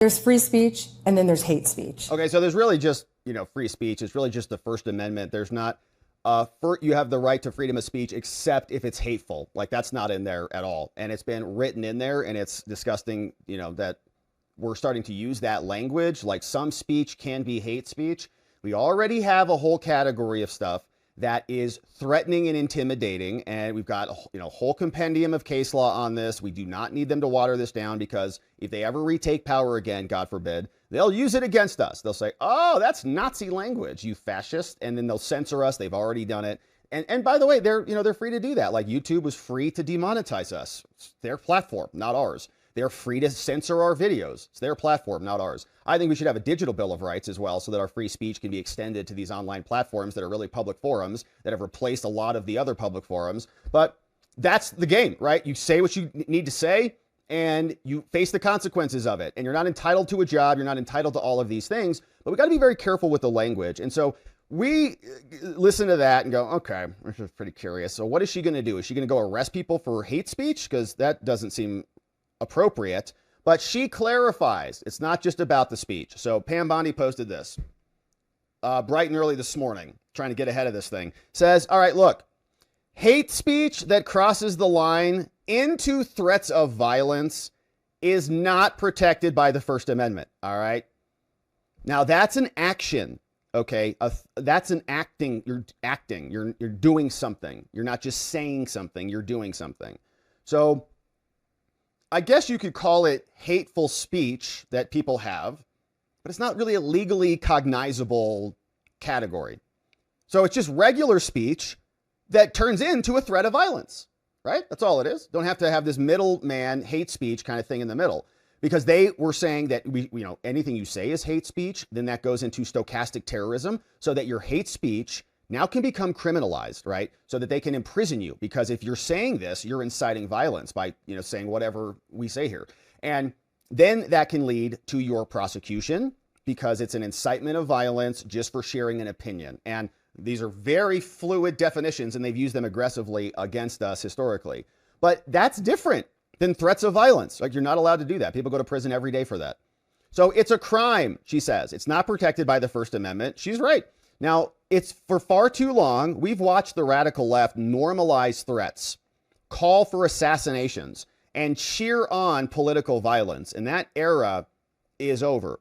There's free speech and then there's hate speech. Okay, so there's really just, free speech. It's really just the First Amendment. There's not, you have the right to freedom of speech except if it's hateful. Like that's not in there at all. And it's been written in there and it's disgusting, that we're starting to use that language. Like some speech can be hate speech. We already have a whole category of stuff that is threatening and intimidating. And we've got a whole compendium of case law on this. We do not need them to water this down because if they ever retake power again, God forbid, they'll use it against us. They'll say, oh, that's Nazi language, you fascist. And then they'll censor us. They've already done it. And by the way, they're free to do that. Like YouTube was free to demonetize us. It's their platform, not ours. They're free to censor our videos. It's their platform, not ours. I think we should have a digital bill of rights as well so that our free speech can be extended to these online platforms that are really public forums that have replaced a lot of the other public forums. But that's the game, right? You say what you need to say and you face the consequences of it. And you're not entitled to a job. You're not entitled to all of these things. But we got to be very careful with the language. And so we listen to that and go, okay, this is pretty curious. So what is she going to do? Is she going to go arrest people for hate speech? Because that doesn't seem appropriate. But she clarifies it's not just about the speech. So Pam Bondi posted this bright and early this morning, trying to get ahead of this thing. Says, all right, look, hate speech that crosses the line into threats of violence is not protected by the First Amendment. All right. Now that's an action. Okay. That's an acting. You're acting. You're doing something. You're not just saying something. You're doing something. So I guess you could call it hateful speech that people have, but it's not really a legally cognizable category. So it's just regular speech that turns into a threat of violence, right? That's all it is. Don't have to have this middleman hate speech kind of thing in the middle, because they were saying that anything you say is hate speech, then that goes into stochastic terrorism, so that your hate speech now can become criminalized, right? So that they can imprison you, because if you're saying this, you're inciting violence by, saying whatever we say here. And then that can lead to your prosecution because it's an incitement of violence just for sharing an opinion. And these are very fluid definitions and they've used them aggressively against us historically. But that's different than threats of violence. Like you're not allowed to do that. People go to prison every day for that. So it's a crime, she says. It's not protected by the First Amendment. She's right. Now, it's for far too long, we've watched the radical left normalize threats, call for assassinations, and cheer on political violence. And that era is over.